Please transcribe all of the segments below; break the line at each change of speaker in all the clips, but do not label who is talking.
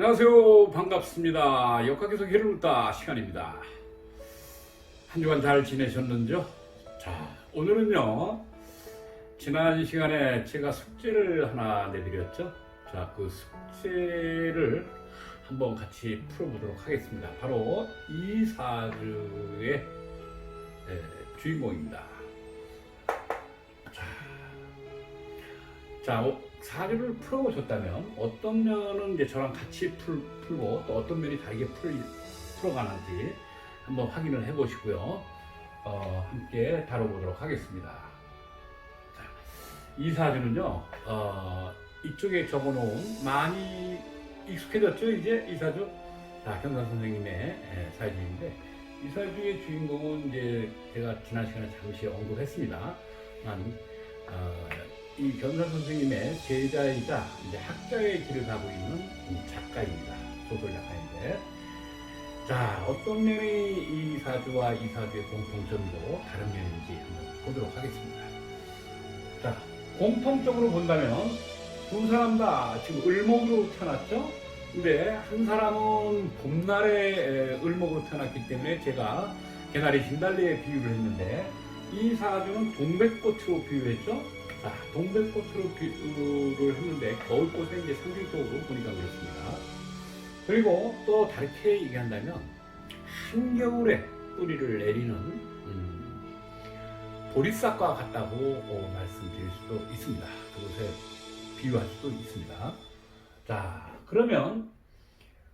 안녕하세요. 반갑습니다. 역학에서 길을 묻다 시간입니다. 한 주간 잘 지내셨는지요? 자, 오늘은요, 지난 시간에 제가 숙제를 하나 내드렸죠? 자, 그 숙제를 한번 같이 풀어보도록 하겠습니다. 바로 이사주의 주인공입니다. 자, 사주를 풀어보셨다면 어떤 면은 이제 저랑 같이 풀고 또 어떤 면이 다르게 풀어가는지 한번 확인을 해보시고요. 함께 다뤄보도록 하겠습니다. 자, 이 사주는요, 이쪽에 적어놓은 많이 익숙해졌죠, 이제 이 사주? 자, 경산 선생님의 사주인데 이 사주의 주인공은 이제 제가 지난 시간에 잠시 언급했습니다. 이 견산 선생님의 제자이자 이제 학자의 길을 가고 있는 작가입니다. 소설 작가인데, 자, 어떤 면이 이 사주와 이 사주의 공통점이고 다른 면인지 한번 보도록 하겠습니다. 자, 공통적으로 본다면 두 사람 다 지금 을목으로 태어났죠. 근데 한 사람은 봄날에 을목으로 태어났기 때문에 제가 개나리 진달래에 비유를 했는데, 이 사주는 동백꽃으로 비유했죠. 자, 동백꽃으로 비유를 했는데 겨울꽃에 이제 상징적으로 보니까 그렇습니다. 그리고 또 다르게 얘기한다면 한겨울에 뿌리를 내리는 보리싹과 같다고 말씀드릴 수도 있습니다. 그것에 비유할 수도 있습니다. 자, 그러면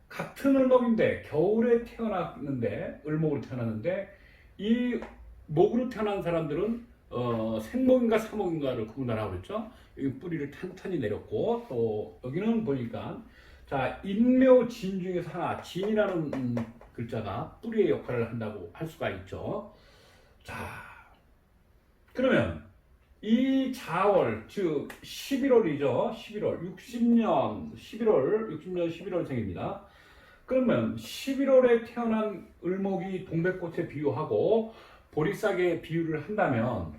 같은 을목인데 겨울에 태어났는데 을목으로 태어났는데 이 목으로 태어난 사람들은 생목인가 사목인가를 구분하라고 그랬죠. 여기 뿌리를 탄탄히 내렸고, 또 여기는 보니까 자, 인묘진 중에서 하나, 진이라는 글자가 뿌리의 역할을 한다고 할 수가 있죠. 자, 그러면 이 자월, 즉 11월이죠. 11월 11월생입니다. 그러면 11월에 태어난 을목이 동백꽃에 비유하고 보리싹에 비유를 한다면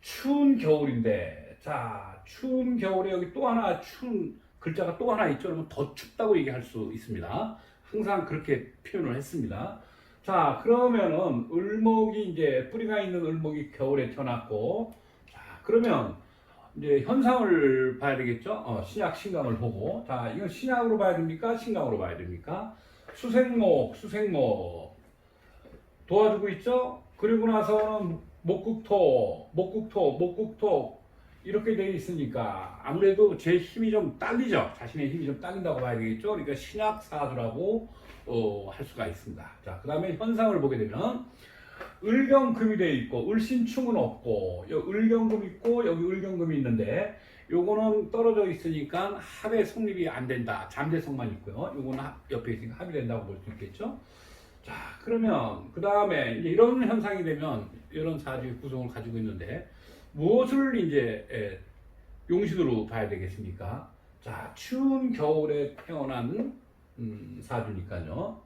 추운 겨울인데, 자, 추운 겨울에 여기 또 하나 추운 글자가 또 하나 있죠. 그러면 더 춥다고 얘기할 수 있습니다. 항상 그렇게 표현을 했습니다. 자, 그러면은 을목이 이제 뿌리가 있는 을목이 겨울에 태어났고, 자, 그러면 이제 현상을 봐야 되겠죠. 신약 신강을 보고, 자, 이건 신약으로 봐야 됩니까? 신강으로 봐야 됩니까? 수생목 도와주고 있죠. 그리고 나서는 목국토 이렇게 되어 있으니까 아무래도 제 힘이 좀 딸리죠. 자신의 힘이 좀 딸린다고 봐야 되겠죠. 그러니까 신약사주라고 할 수가 있습니다. 자, 그 다음에 현상을 보게 되면 을경금이 되어 있고 을신충은 없고 여기 을경금 있고 여기 을경금이 있는데 요거는 떨어져 있으니까 합의 성립이 안 된다. 잠재성만 있고요. 요거는 옆에 있으니까 합이 된다고 볼 수 있겠죠. 자, 그러면 그 다음에 이런 현상이 되면 이런 사주의 구성을 가지고 있는데 무엇을 이제 용신으로 봐야 되겠습니까? 자, 추운 겨울에 태어난 사주니까요.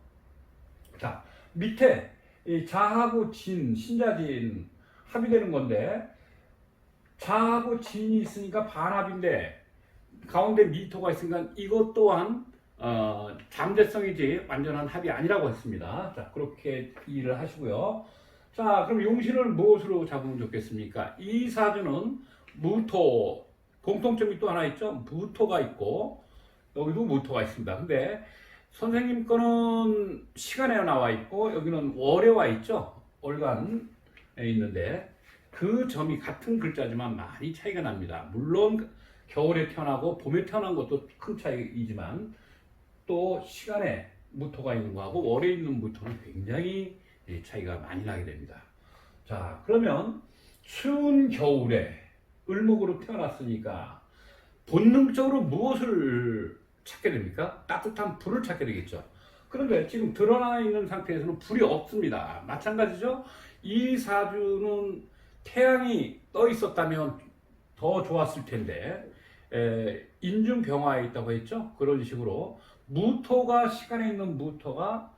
자, 밑에 이 자하고 진, 신자진 합이 되는 건데, 자하고 진이 있으니까 반합인데 가운데 미토가 있으니까 이것 또한 잠재성이지 완전한 합이 아니라고 했습니다. 자, 그렇게 이해를 하시고요. 자, 그럼 용신을 무엇으로 잡으면 좋겠습니까? 이 사주는 무토, 공통점이 또 하나 있죠. 무토가 있고 여기도 무토가 있습니다. 근데 선생님 거는 시간에 나와 있고 여기는 월에 와 있죠. 월간에 있는데 그 점이 같은 글자지만 많이 차이가 납니다. 물론 겨울에 태어나고 봄에 태어난 것도 큰 차이이지만 또 시간에 무토가 있는 거하고 월에 있는 무토는 굉장히 차이가 많이 나게 됩니다. 자, 그러면 추운 겨울에 을목으로 태어났으니까 본능적으로 무엇을 찾게 됩니까? 따뜻한 불을 찾게 되겠죠. 그런데 지금 드러나 있는 상태에서는 불이 없습니다. 마찬가지죠. 이 사주는 태양이 떠 있었다면 더 좋았을 텐데 인중병화에 있다고 했죠. 그런 식으로 무토가 시간에 있는 무토가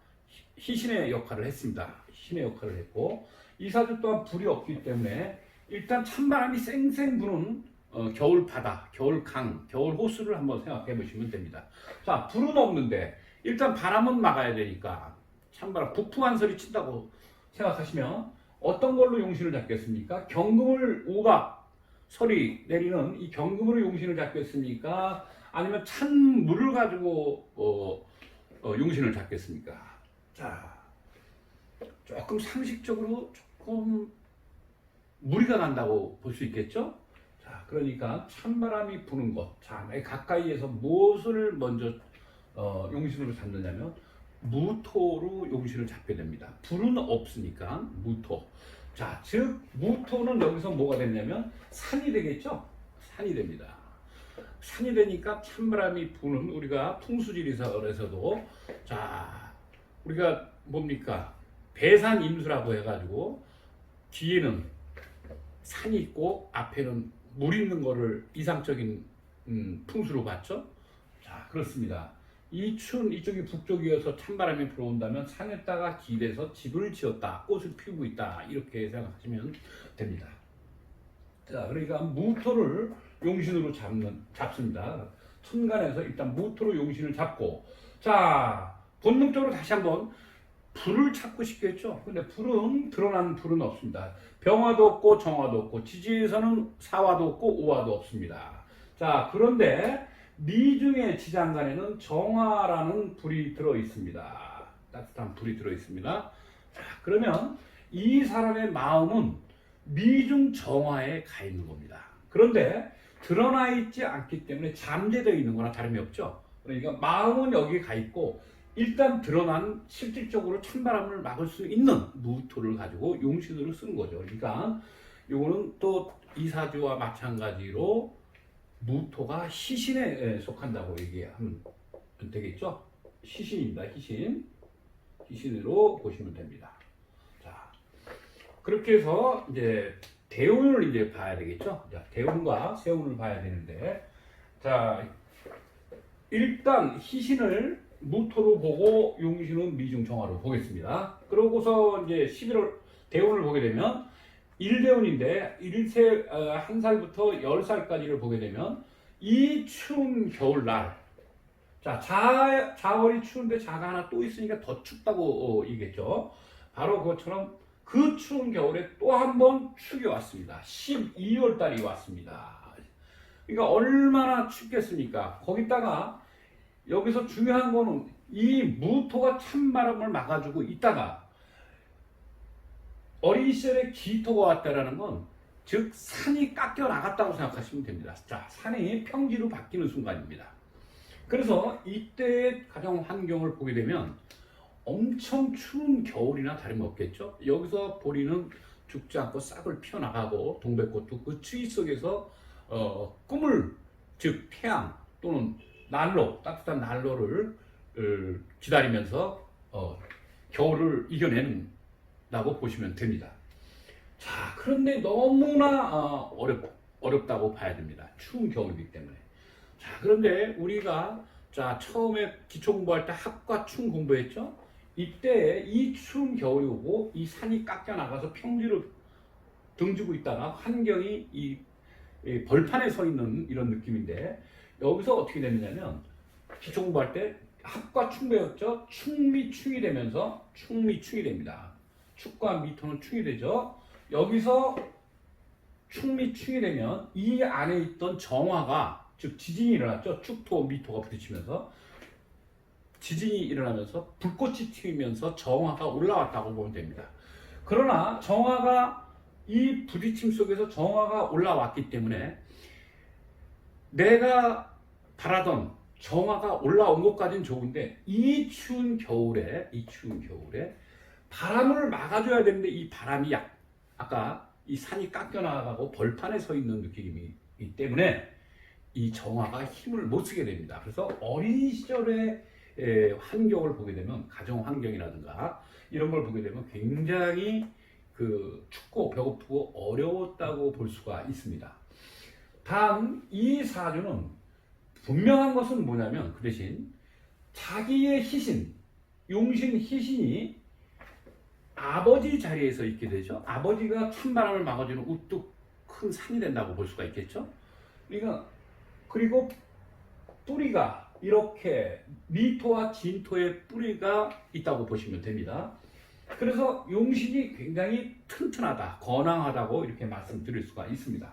희신의 역할을 했습니다. 신의 역할을 했고 이 사주 또한 불이 없기 때문에 일단 찬바람이 쌩쌩 부는 겨울 바다, 겨울 강, 겨울 호수를 한번 생각해 보시면 됩니다. 자, 불은 없는데 일단 바람은 막아야 되니까 찬바람, 북풍한 소리 친다고 생각하시면 어떤 걸로 용신을 잡겠습니까? 경금을 우박 소리 내리는 이 경금으로 용신을 잡겠습니까? 아니면 찬 물을 가지고 용신을 잡겠습니까? 자, 조금 상식적으로 조금 무리가 간다고 볼 수 있겠죠? 자, 그러니까 찬바람이 부는 곳, 자, 가까이에서 무엇을 먼저 용신으로 잡느냐면 무토로 용신을 잡게 됩니다. 불은 없으니까 무토. 자, 즉 무토는 여기서 뭐가 됐냐면 산이 되겠죠? 산이 됩니다. 산이 되니까 찬바람이 부는 우리가 풍수지리설에서도 자, 우리가 뭡니까? 배산임수라고 해가지고 뒤에는 산이 있고 앞에는 물 있는 거를 이상적인 풍수로 봤죠. 자, 그렇습니다. 이 추운 이쪽이 북쪽이어서 찬바람이 불어온다면 산에다가 기대서 집을 지었다, 꽃을 피우고 있다, 이렇게 생각하시면 됩니다. 자, 그러니까 무토를 용신으로 잡습니다. 천간에서 일단 무토로 용신을 잡고, 자, 본능적으로 다시 한번 불을 찾고 싶겠죠. 근데 불은, 드러난 불은 없습니다. 병화도 없고 정화도 없고 지지에서는 사화도 없고 오화도 없습니다. 자, 그런데 미중의 지장간에는 정화라는 불이 들어 있습니다. 따뜻한 불이 들어 있습니다. 자, 그러면 이 사람의 마음은 미중 정화에 가 있는 겁니다. 그런데 드러나 있지 않기 때문에 잠재되어 있는 거나 다름이 없죠. 그러니까 마음은 여기 가 있고 일단 드러난 실질적으로 찬바람을 막을 수 있는 무토를 가지고 용신으로 쓰는 거죠. 그러니까 이거는 또 이사주와 마찬가지로 무토가 희신에 속한다고 얘기하면 되겠죠. 희신입니다. 희신. 희신으로 보시면 됩니다. 자, 그렇게 해서 이제 대운을 이제 봐야 되겠죠. 자, 대운과 세운을 봐야 되는데, 자, 일단 희신을 무토로 보고 용신은 미중정화로 보겠습니다. 그러고서 이제 11월 대운을 보게 되면 1대운인데 1세 한 살부터 10살까지를 보게 되면 이 추운 겨울날, 자, 자월이 추운데 자가 하나 또 있으니까 더 춥다고 얘기했죠. 바로 그것처럼 그 추운 겨울에 또 한 번 축이 왔습니다. 12월 달이 왔습니다. 그러니까 얼마나 춥겠습니까? 거기다가 여기서 중요한 거는 이 무토가 찬바람을 막아주고 있다가 어린 시절에 기토가 왔다라는 건 즉 산이 깎여 나갔다고 생각하시면 됩니다. 자, 산이 평지로 바뀌는 순간입니다. 그래서 이때의 가정 환경을 보게 되면 엄청 추운 겨울이나 다름없겠죠. 여기서 보리는 죽지 않고 싹을 피어나가고 동백꽃도 그 추위 속에서 꿈을, 즉 태양 또는 난로, 따뜻한 난로를 기다리면서 겨울을 이겨낸다고 보시면 됩니다. 자, 그런데 너무나 어렵다고 봐야 됩니다. 추운 겨울이기 때문에. 자, 그런데 우리가 자, 처음에 기초 공부할 때 합과 충 공부했죠? 이때 이 추운 겨울이 오고 이 산이 깎여 나가서 평지로 등지고 있다가 환경이 이 벌판에 서 있는 이런 느낌인데, 여기서 어떻게 되느냐면 기초 공부할 때 합과 충 배웠죠? 충미충이 되면서 충미충이 됩니다. 축과 미토는 충이 되죠. 여기서 충미충이 되면 이 안에 있던 정화가, 즉 지진이 일어났죠. 축토 미토가 부딪히면서 지진이 일어나면서 불꽃이 튀면서 정화가 올라왔다고 보면 됩니다. 그러나 정화가, 이 부딪힘 속에서 정화가 올라왔기 때문에 내가 바라던 정화가 올라온 것까지는 좋은데 이 추운 겨울에 바람을 막아줘야 되는데 이 바람이 아까 이 산이 깎여 나가고 벌판에 서 있는 느낌이기 때문에 이 정화가 힘을 못 쓰게 됩니다. 그래서 어린 시절의 환경을 보게 되면, 가정 환경이라든가 이런 걸 보게 되면 굉장히 춥고 배고프고 어려웠다고 볼 수가 있습니다. 단 이 사주는 분명한 것은 뭐냐면 그 대신 자기의 희신, 용신 희신이 아버지 자리에서 있게 되죠. 아버지가 찬바람을 막아주는 우뚝 큰 산이 된다고 볼 수가 있겠죠. 그러니까 그리고 뿌리가 이렇게 미토와 진토의 뿌리가 있다고 보시면 됩니다. 그래서 용신이 굉장히 튼튼하다, 건강하다고 이렇게 말씀드릴 수가 있습니다.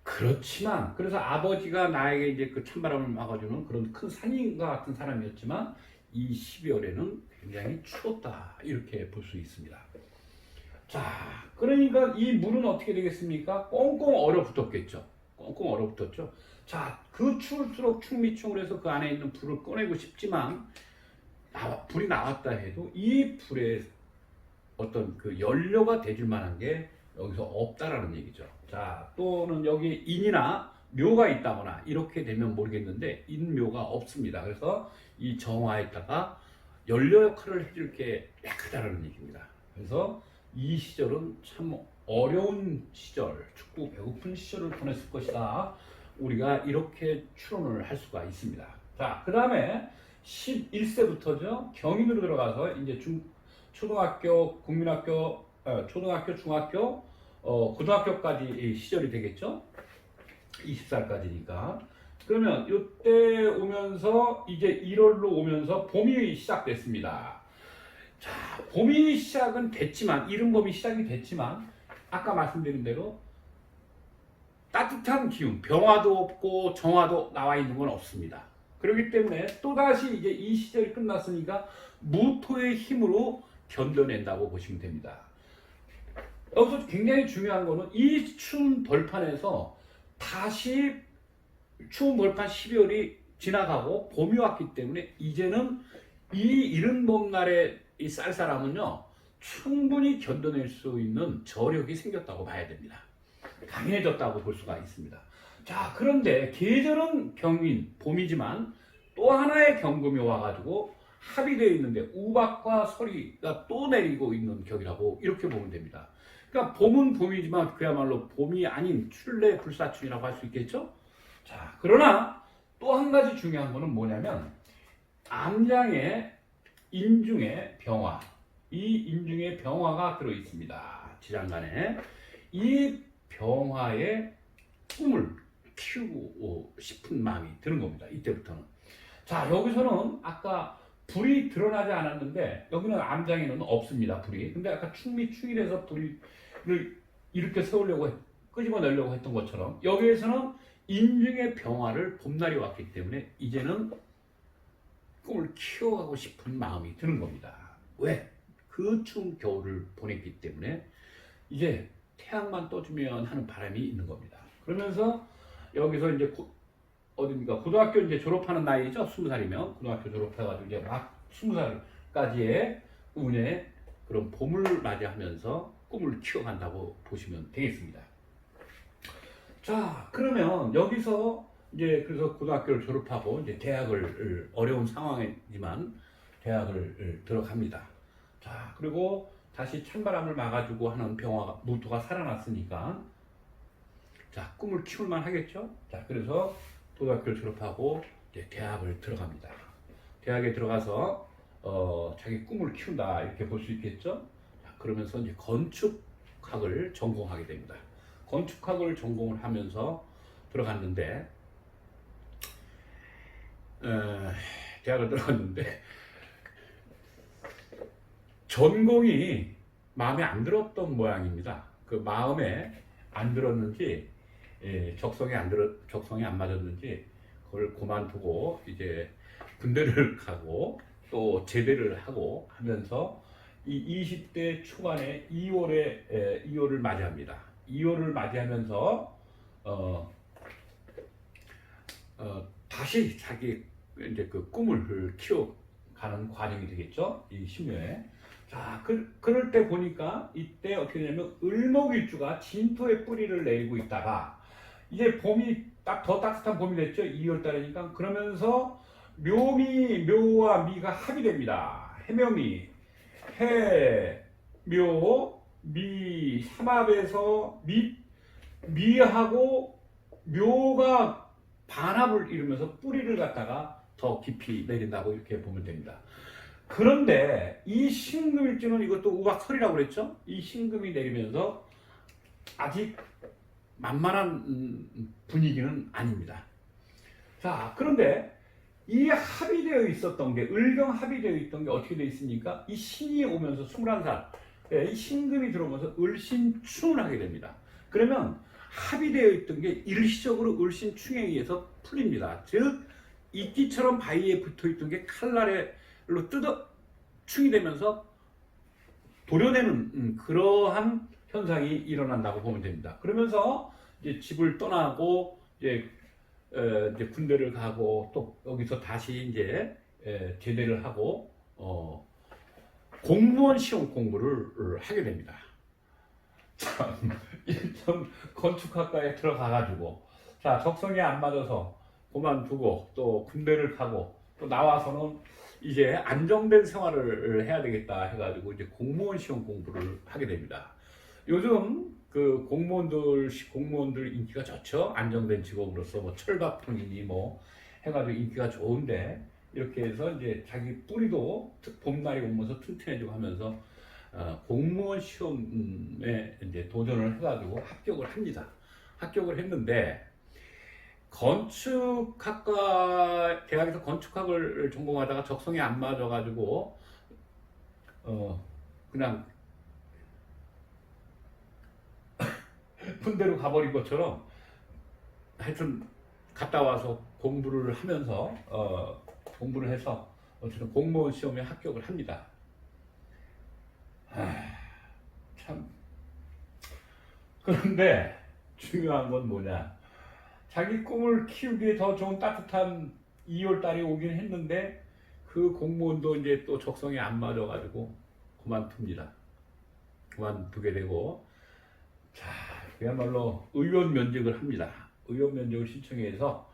그렇지만 그래서 아버지가 나에게 이제 그 찬바람을 막아주는 그런 큰 산인과 같은 사람이었지만 이 12월에는 굉장히 추웠다 이렇게 볼 수 있습니다. 자, 그러니까 이 물은 어떻게 되겠습니까? 꽁꽁 얼어붙었겠죠. 꽁꽁 얼어붙었죠. 자, 그 추울수록 충미충을 해서 그 안에 있는 불을 꺼내고 싶지만 불이 나왔다 해도 이 불에 어떤 그 연료가 되줄 만한 게 여기서 없다라는 얘기죠. 자, 또는 여기 인이나 묘가 있다거나 이렇게 되면 모르겠는데 인묘가 없습니다. 그래서 이 정화에다가 연료 역할을 해줄 게 약하다라는 얘기입니다. 그래서 이 시절은 참 어려운 시절, 춥고 배고픈 시절을 보냈을 것이다. 우리가 이렇게 추론을 할 수가 있습니다. 자, 그 다음에 11세부터죠. 경인으로 들어가서 이제 초등학교, 국민학교, 초등학교, 중학교, 고등학교까지 시절이 되겠죠. 20살까지니까. 그러면 이때 오면서 이제 1월로 오면서 봄이 시작됐습니다. 자, 봄이 시작은 됐지만, 이른 봄이 시작이 됐지만, 아까 말씀드린 대로 따뜻한 기운, 병화도 없고 정화도 나와 있는 건 없습니다. 그렇기 때문에 또다시 이제 이 시절이 끝났으니까 무토의 힘으로 견뎌낸다고 보시면 됩니다. 여기서 굉장히 중요한 거는 이 추운 벌판에서 다시 추운 벌판 12월이 지나가고 봄이 왔기 때문에 이제는 이 이른 봄날의 이 쌀쌀함은요 충분히 견뎌낼 수 있는 저력이 생겼다고 봐야 됩니다. 강해졌다고 볼 수가 있습니다. 자, 그런데 계절은 경인, 봄이지만 또 하나의 경금이 와가지고 합의되어 있는데 우박과 서리가 또 내리고 있는 격이라고 이렇게 보면 됩니다. 그러니까 봄은 봄이지만 그야말로 봄이 아닌 출래 불사춘이라고 할 수 있겠죠? 자, 그러나 또 한 가지 중요한 거는 뭐냐면 암장에 인중에 병화, 이 인중에 병화가 들어 있습니다. 지장간에 이 병화의 꿈을 키우고 싶은 마음이 드는 겁니다. 이때부터는. 자, 여기서는 아까 불이 드러나지 않았는데 여기는 암장에는 없습니다. 불이. 근데 아까 충미충일에서 불을 이렇게 세우려고 끄집어내려고 했던 것처럼 여기에서는 인중의 병화를 봄날이 왔기 때문에 이제는 꿈을 키워가고 싶은 마음이 드는 겁니다. 왜? 그 추운 겨울을 보냈기 때문에 이제 태양만 떠주면 하는 바람이 있는 겁니다. 그러면서 여기서 이제 어딥니까? 고등학교 이제 졸업하는 나이죠. 20살이면 고등학교 졸업해가지고 이제 막 20살까지의 운에 그런 봄을 맞이하면서 꿈을 키워간다고 보시면 되겠습니다. 자, 그러면 여기서 이제 그래서 고등학교를 졸업하고 이제 대학을 어려운 상황이지만 대학을 들어갑니다. 자, 그리고 다시 찬바람을 막아주고 하는 병화가 무토가 살아났으니까 자, 꿈을 키울만 하겠죠. 자, 그래서 고등학교를 졸업하고 이제 대학을 들어갑니다. 대학에 들어가서 자기 꿈을 키운다 이렇게 볼 수 있겠죠. 자, 그러면서 이제 건축학을 전공하게 됩니다. 건축학을 전공을 하면서 들어갔는데 대학을 들어갔는데 전공이 마음에 안 들었던 모양입니다. 그 마음에 안 들었는지 적성이 안 맞았는지 그걸 그만두고 이제 군대를 가고 또 제대를 하고 하면서 이 20대 초반에 2월을 맞이합니다. 2월을 맞이하면서 다시 자기 이제 그 꿈을 키워가는 과정이 되겠죠. 이 신묘에. 자, 그럴 때 보니까 이때 어떻게 되냐면 을목일주가 진토의 뿌리를 내리고 있다가 이제 봄이 더 따뜻한 봄이 됐죠. 2월 달이니까. 그러면서 묘와 미가 합의됩니다. 해묘미, 미 삼합에서 미하고 묘가 반합을 이루면서 뿌리를 갖다가 더 깊이 내린다고 이렇게 보면 됩니다. 그런데 이 신금일주는 이것도 우박설이라고 그랬죠? 이 신금이 내리면서 아직 만만한 분위기는 아닙니다. 자, 그런데 이 합의되어 있었던 게, 을경 합의되어 있던 게 어떻게 되어 있습니까? 이 신이 오면서 21살, 이 신금이 들어오면서 을신충을 하게 됩니다. 그러면 합의되어 있던 게 일시적으로 을신충에 의해서 풀립니다. 즉, 이끼처럼 바위에 붙어 있던 게 칼날로 뜯어 충이 되면서 도려내는 그러한 현상이 일어난다고 보면 됩니다. 그러면서 이제 집을 떠나고 이제 군대를 가고 또 여기서 다시 이제 제대를 하고 공무원 시험 공부를 하게 됩니다. 참, 일단 건축학과에 들어가가지고 자, 적성에 안 맞아서 그만두고 또 군대를 가고 또 나와서는 이제 안정된 생활을 해야 되겠다 해가지고 이제 공무원 시험 공부를 하게 됩니다. 요즘 그 공무원들 인기가 좋죠. 안정된 직업으로서 뭐 철밥통이니 뭐 해가지고 인기가 좋은데 이렇게 해서 이제 자기 뿌리도 봄날이 오면서 튼튼해지고 하면서 공무원 시험에 이제 도전을 해가지고 합격을 합니다. 합격을 했는데 건축학과 대학에서 건축학을 전공하다가 적성에 안 맞아가지고 그냥 군대로 가버린 것처럼 하여튼 갔다 와서 공부를 하면서 공부를 해서 어쨌든 공무원 시험에 합격을 합니다. 참. 그런데 중요한 건 뭐냐? 자기 꿈을 키우기에 더 좋은 따뜻한 2월 달이 오긴 했는데 그 공무원도 이제 또 적성에 안 맞아가지고 그만둡니다. 그만두게 되고 자, 그야말로 의원 면직을 합니다. 의원 면직을 신청해서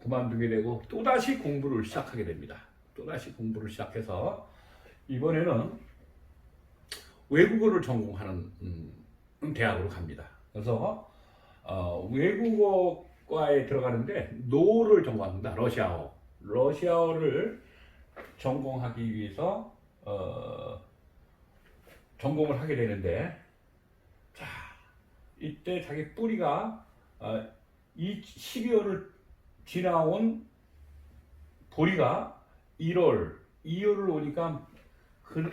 그만두게 되고 또다시 공부를 시작하게 됩니다. 또다시 공부를 시작해서 이번에는 외국어를 전공하는 대학으로 갑니다. 그래서 외국어과에 들어가는데 노를 전공합니다. 러시아어를 전공하기 위해서 전공을 하게 되는데 자, 이때 자기 뿌리가 이 12월을 지나온 보리가 2월을 오니까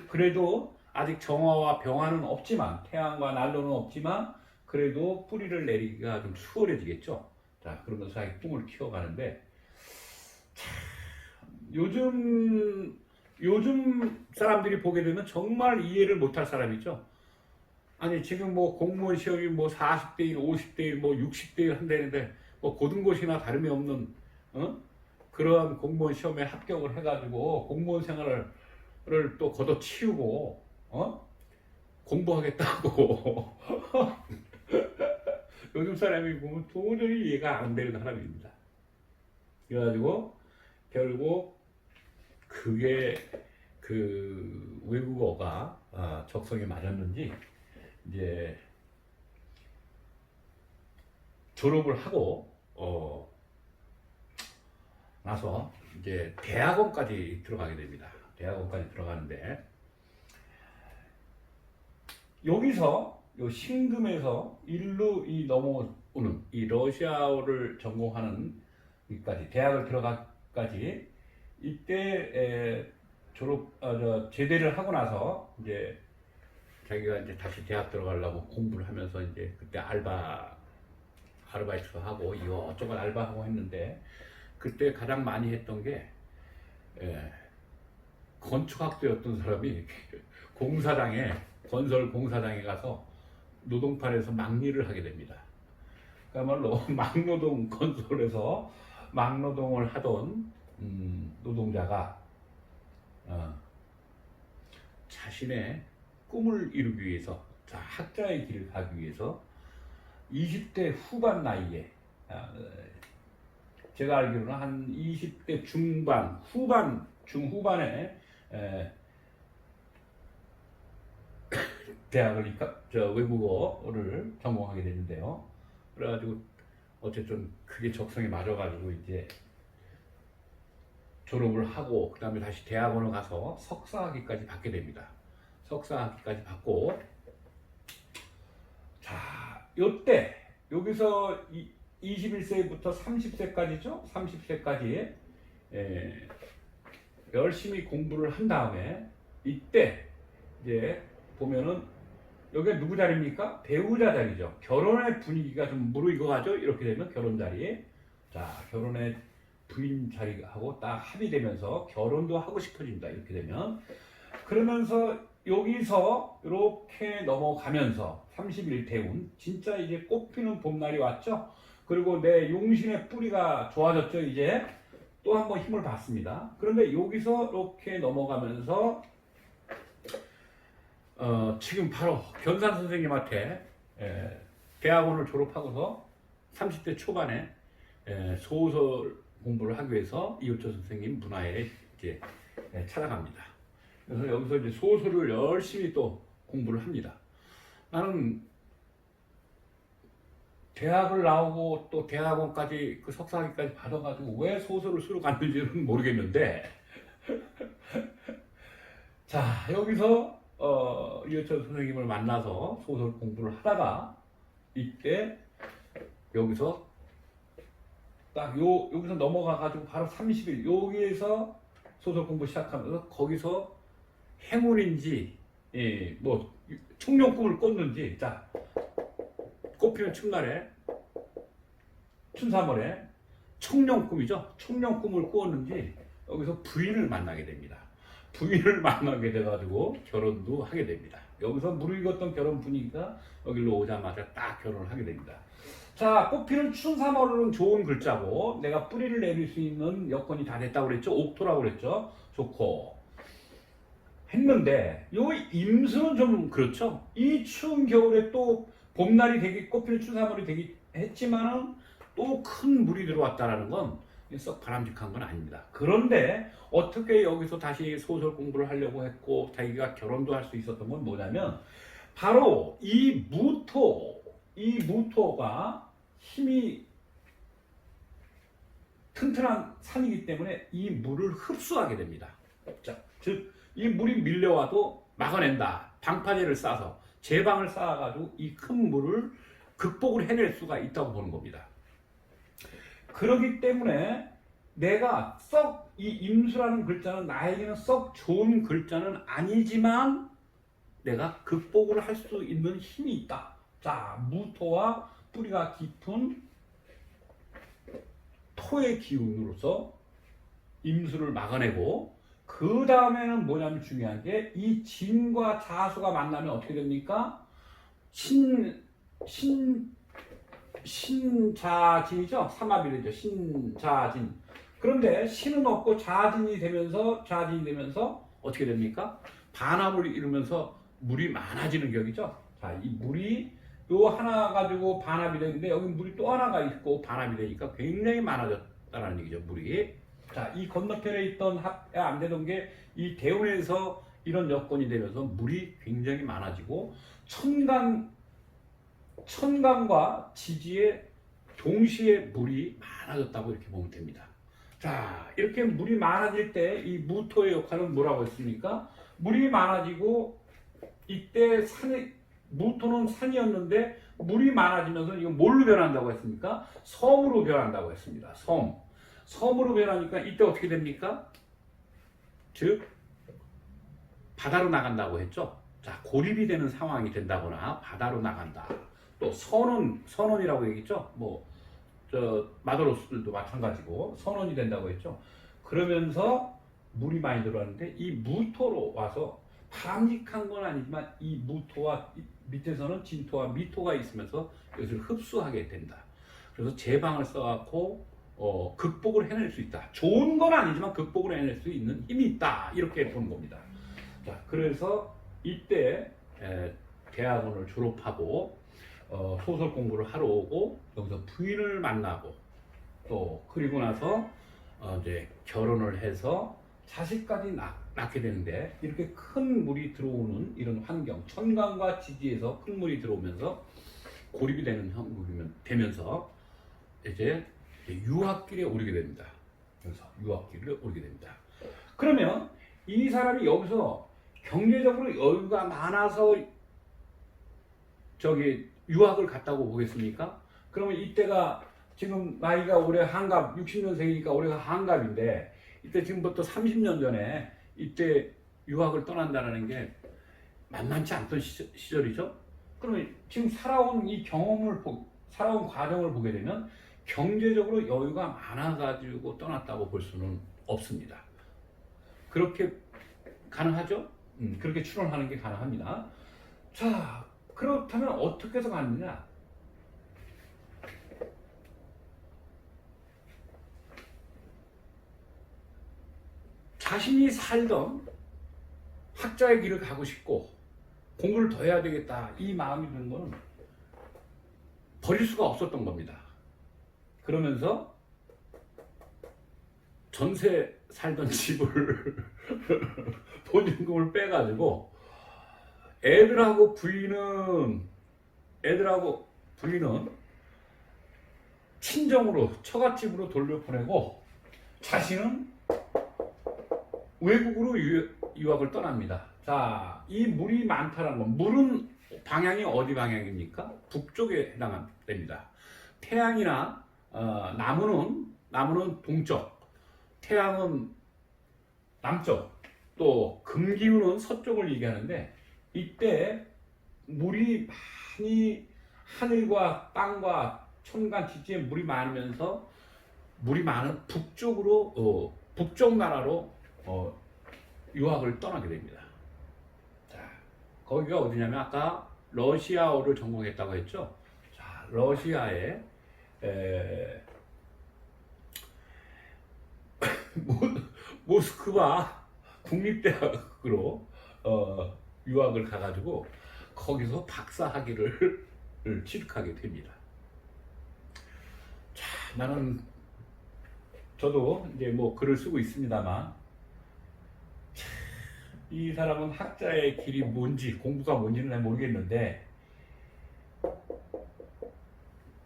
그래도 아직 정화와 병화는 없지만 태양과 난로는 없지만 그래도 뿌리를 내리기가 좀 수월해지겠죠. 자, 그러면서 자기 꿈을 키워가는데 요즘 사람들이 보게 되면 정말 이해를 못할 사람이죠. 아니 지금 뭐 공무원 시험이 뭐 40대 1, 50대 1, 뭐 60대 1 한다는데 뭐 고등고시나 다름이 없는 그러한 공무원 시험에 합격을 해가지고 공무원 생활을 또 걷어치우고 공부하겠다고 요즘 사람이 보면 도저히 이해가 안 되는 사람입니다. 그래가지고 결국 그게 그 외국어가 적성에 맞았는지 이제 졸업을 하고 나서 이제 대학원까지 들어가게 됩니다. 대학원까지 들어가는데 여기서 요 신금에서 일로 넘어오는 이 러시아어를 전공하는 여기까지 대학을 들어가까지 이때 제대를 하고 나서 이제 자기가 이제 다시 대학 들어가려고 공부를 하면서 이제 그때 아르바이트도 하고 이것저것 알바하고 했는데 그때 가장 많이 했던 게 건축학도였던 사람이 건설 공사장에 가서 노동판에서 막일을 하게 됩니다. 그야말로 막노동 건설에서 막노동을 하던 노동자가 자신의 꿈을 이루기 위해서 학자의 길을 가기 위해서 20대 후반 나이에 제가 알기로는 한 20대 중후반에 대학을 외국어를 전공하게 되는데요. 그래가지고 어쨌든 그게 적성에 맞아가지고 이제 졸업을 하고 그 다음에 다시 대학원을 가서 석사학위까지 받게 됩니다. 석사학위까지 받고 자 요때 여기서 21세부터 30세까지죠. 30세까지 열심히 공부를 한 다음에 이때 이제 보면은 여기가 누구 자리입니까? 배우자 자리죠. 결혼의 분위기가 좀 무르익어가죠. 이렇게 되면 결혼 자리. 자, 결혼의 부인 자리하고 딱 합의되면서 결혼도 하고 싶어진다. 이렇게 되면 그러면서 여기서 이렇게 넘어가면서 31대운 진짜 이제 꽃피는 봄날이 왔죠. 그리고 내 용신의 뿌리가 좋아졌죠. 이제 또 한 번 힘을 받습니다. 그런데 여기서 이렇게 넘어가면서 지금 바로 견산 선생님한테 대학원을 졸업하고서 30대 초반에 소설 공부를 하기 위해서 이호철 선생님 문화에 이제 찾아갑니다. 그래서 여기서 이제 소설을 열심히 또 공부를 합니다. 나는 대학을 나오고 또 대학원까지 그 석사학위까지 받아가지고 왜 소설을 쓰러 갔는지는 모르겠는데 자, 여기서 이호철 선생님을 만나서 소설 공부를 하다가 이때 여기서 딱 여기서 넘어가가지고 바로 30일 여기에서 소설 공부 시작하면서 거기서 행운인지 뭐 청룡꿈을 꿨는지 자 꽃피는 춘날에 춘삼월에 청룡꿈이죠. 청룡꿈을 꾸었는지 여기서 부인을 만나게 됩니다. 부인을 만나게 돼가지고 결혼도 하게 됩니다. 여기서 무르익었던 결혼 분위기가 여기로 오자마자 딱 결혼을 하게 됩니다. 자, 꽃피는 춘삼월은 좋은 글자고 내가 뿌리를 내릴 수 있는 여건이 다 됐다고 그랬죠. 옥토라고 그랬죠. 좋고 했는데 요 임수는 좀 그렇죠. 이 추운 겨울에 또 봄날이 되기 꽃피는 춘삼월이 되기 했지만은 또 큰 물이 들어왔다라는 건 썩 바람직한 건 아닙니다. 그런데 어떻게 여기서 다시 소설 공부를 하려고 했고 자기가 결혼도 할 수 있었던 건 뭐냐면 바로 이 무토가 힘이 튼튼한 산이기 때문에 이 물을 흡수하게 됩니다. 자, 즉 이 물이 밀려와도 막아낸다. 방파제를 쌓아서 제방을 쌓아가지고 이 큰 물을 극복을 해낼 수가 있다고 보는 겁니다. 그렇기 때문에 내가 썩 이 임수라는 글자는 나에게는 썩 좋은 글자는 아니지만 내가 극복을 할 수 있는 힘이 있다. 자, 무토와 뿌리가 깊은 토의 기운으로서 임수를 막아내고 그 다음에는 뭐냐면 중요한 게 이 진과 자수가 만나면 어떻게 됩니까? 신자진이죠. 삼합이죠. 신자진. 그런데 신은 없고 자진이 되면서 어떻게 됩니까? 반합을 이루면서 물이 많아지는 격이죠. 자, 이 물이 요 하나 가지고 반합이 되는데 여기 물이 또 하나가 있고 반합이 되니까 굉장히 많아졌다는 얘기죠. 물이. 자, 이 건너편에 있던 합에 안 되던 게 이 대운에서 이런 여건이 되면서 물이 굉장히 많아지고 천간과 지지에 동시에 물이 많아졌다고 이렇게 보면 됩니다. 자, 이렇게 물이 많아질 때 이 무토의 역할은 뭐라고 했습니까? 물이 많아지고 이때 무토는 산이었는데 물이 많아지면서 이거 뭘로 변한다고 했습니까? 섬으로 변한다고 했습니다. 섬으로 변하니까 이때 어떻게 됩니까? 즉 바다로 나간다고 했죠. 자, 고립이 되는 상황이 된다거나 바다로 나간다. 또 선원이라고 얘기했죠. 마더로스들도 마찬가지고 선원이 된다고 했죠. 그러면서 물이 많이 들어왔는데 이 무토로 와서 바람직한 건 아니지만 이 무토와 밑에서는 진토와 미토가 있으면서 이것을 흡수하게 된다. 그래서 제방을 써갖고 극복을 해낼 수 있다. 좋은 건 아니지만 극복을 해낼 수 있는 힘이 있다. 이렇게 보는 겁니다. 자, 그래서 이때 대학원을 졸업하고 소설 공부를 하러 오고 여기서 부인을 만나고 또 그리고 나서 이제 결혼을 해서 자식까지 낳게 되는데 이렇게 큰 물이 들어오는 이런 환경, 천간과 지지에서 큰 물이 들어오면서 고립이 되는 형국이 되면서 이제 유학길에 오르게 됩니다. 그래서 유학길에 오르게 됩니다. 그러면 이 사람이 여기서 경제적으로 여유가 많아서 유학을 갔다고 보겠습니까? 그러면 이때가 지금 나이가 올해 한갑 60년생이니까 올해가 한갑인데 이때 지금부터 30년 전에 이때 유학을 떠난다는 게 만만치 않던 시절이죠. 그러면 지금 살아온 이 살아온 과정을 보게 되면 경제적으로 여유가 많아가지고 떠났다고 볼 수는 없습니다. 그렇게 가능하죠? 그렇게 추론하는 게 가능합니다. 자, 그렇다면 어떻게 해서 갔느냐? 자신이 살던 학자의 길을 가고 싶고 공부를 더 해야 되겠다 이 마음이 드는 거는 버릴 수가 없었던 겁니다. 그러면서 전세 살던 집을 보증금을 빼가지고 애들하고 부인은 친정으로 처갓집으로 돌려보내고 자신은 외국으로 유학을 떠납니다. 자, 이 물이 많다는 건 물은 방향이 어디 방향입니까? 북쪽에 해당됩니다. 태양이나 나무는 동쪽, 태양은 남쪽, 또 금기운은 서쪽을 얘기하는데 이때 물이 많이 하늘과 땅과 천간 지지에 물이 많으면서 물이 많은 북쪽 나라로 유학을 떠나게 됩니다. 자, 거기가 어디냐면 아까 러시아어를 전공했다고 했죠. 자, 러시아의 모스크바 국립대학으로 유학을 가가지고 거기서 박사 학위를 취득하게 됩니다. 자, 저도 이제 뭐 글을 쓰고 있습니다만 이 사람은 학자의 길이 뭔지 공부가 뭔지는 잘 모르겠는데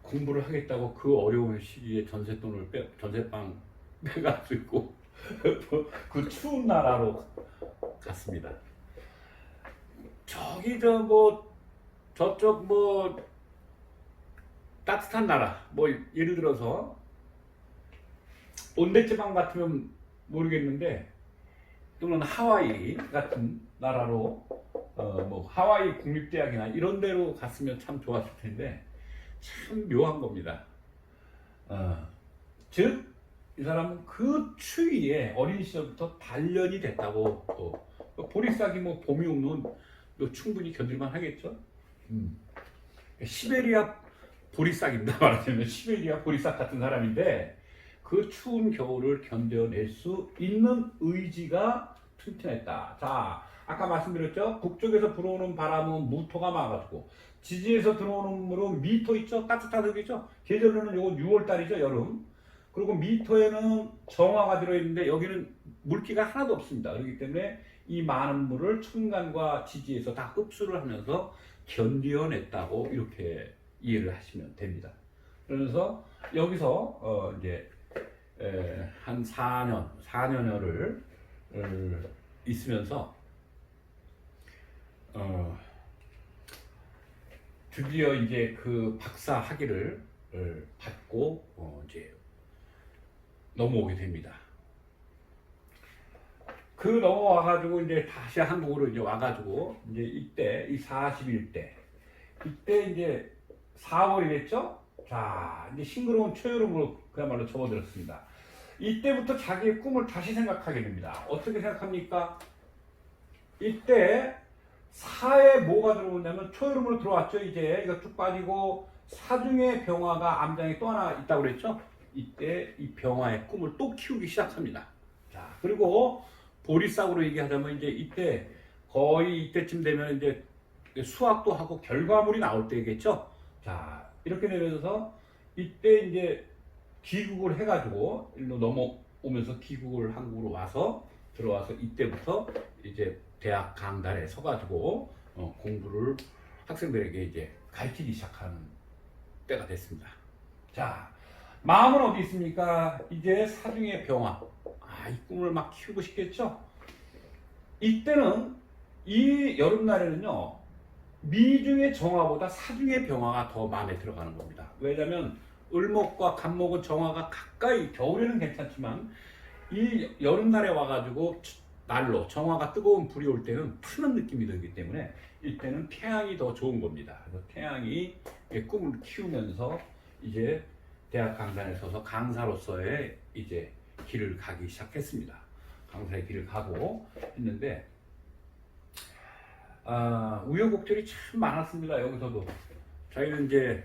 공부를 하겠다고 그 어려운 시기에 전세방 빼가지고 그 추운 나라로 갔습니다. 저쪽 따뜻한 나라 예를 들어서 온대지방 같으면 모르겠는데 또는 하와이 같은 나라로 하와이 국립대학이나 이런 데로 갔으면 참 좋았을 텐데 참 묘한 겁니다. 즉 이 사람은 그 추위에 어린 시절부터 단련이 됐다고 보리싹이 봄이 오면 충분히 견딜만 하겠죠. 시베리아 보리싹입니다. 말하자면 시베리아 보리싹 같은 사람인데 그 추운 겨울을 견뎌낼 수 있는 의지가 튼튼했다. 자, 아까 말씀드렸죠. 북쪽에서 불어오는 바람은 무토가 막아주고 지지에서 들어오는 물은 미토 있죠. 따뜻한 흙이죠. 계절로는 요거 6월달이죠. 여름. 그리고 미토에는 정화가 들어있는데 여기는 물기가 하나도 없습니다. 그렇기 때문에 이 많은 물을 천간과 지지에서 다 흡수를 하면서 견뎌냈다고 이렇게 이해를 하시면 됩니다. 그러면서 여기서 이제 한 4년여를 있으면서 드디어 이제 그 박사 학위를 받고 이제 넘어오게 됩니다. 넘어와가지고 이제 다시 한국으로 이제 와가지고 이제 이때 이 41대 이때 이제 4월이 됐죠. 자, 이제 싱그러운 초여름으로 그야말로 접어들었습니다. 이때부터 자기의 꿈을 다시 생각하게 됩니다. 어떻게 생각합니까? 이때 사에 뭐가 들어오냐면 초여름으로 들어왔죠. 이제 이거 쭉 빠지고 사중의 병화가 암장에 또 하나 있다고 그랬죠. 이때 이 병화의 꿈을 또 키우기 시작합니다. 자, 그리고 보리싹으로 얘기하자면 이제 이때 거의 이때쯤 되면 이제 수확도 하고 결과물이 나올 때겠죠. 자, 이렇게 되면서 이때 이제 귀국을 해가지고 일로 넘어오면서 귀국을 한국으로 들어와서 이때부터 이제 대학 강단에 서가지고 공부를 학생들에게 이제 가르치기 시작하는 때가 됐습니다. 자, 마음은 어디 있습니까? 이제 사중의 병화. 이 꿈을 막 키우고 싶겠죠? 이때는 이 여름날에는요, 미중의 정화보다 사중의 병화가 더 마음에 들어가는 겁니다. 왜냐하면 을목과 간목은 정화가 가까이, 겨울에는 괜찮지만 이 여름날에 와가지고 날로 정화가 뜨거운 불이 올 때는 푸는 느낌이 들기 때문에 이때는 태양이 더 좋은 겁니다. 그래서 태양이 꿈을 키우면서 이제 대학 강단에 서서 강사로서의 이제 길을 가기 시작했습니다. 강사의 길을 가고 했는데 우여곡절이 참 많았습니다. 여기서도 저희는 이제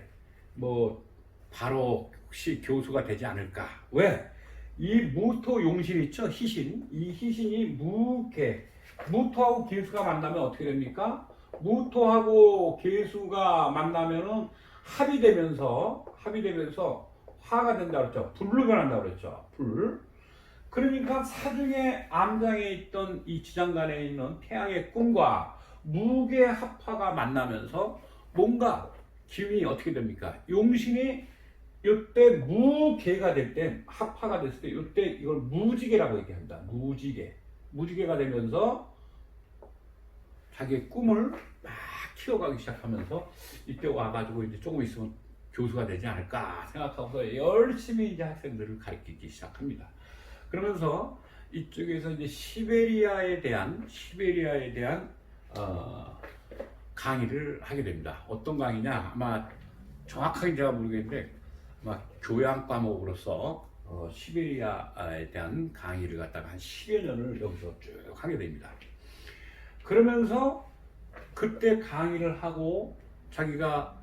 뭐 바로 혹시 교수가 되지 않을까. 왜? 이 무토 용신 있죠? 희신. 이 희신이 무토하고 계수가 만나면 어떻게 됩니까? 무토하고 계수가 만나면은 합의되면서 화가 된다 그랬죠. 불로 변한다 그랬죠. 불. 그러니까 사중의 암장에 있던 이 지장간에 있는 태양의 꿈과 무게 합화가 만나면서 뭔가 기운이 어떻게 됩니까? 용신이 이때 무게가 될 때, 합화가 됐을 때 이때 이걸 무지개라고 얘기합니다. 무지개가 되면서 자기의 꿈을 막 키워가기 시작하면서 이때 와가지고 이제 조금 있으면 교수가 되지 않을까 생각하고서 열심히 이제 학생들을 가르치기 시작합니다. 그러면서 이쪽에서 이제 시베리아에 대한 강의를 하게 됩니다. 어떤 강의냐? 아마 정확하게 제가 모르겠는데 아마 교양 과목으로서 시베리아에 대한 강의를 갖다가 한 10여 년을 여기서 쭉 하게 됩니다. 그러면서 그때 강의를 하고 자기가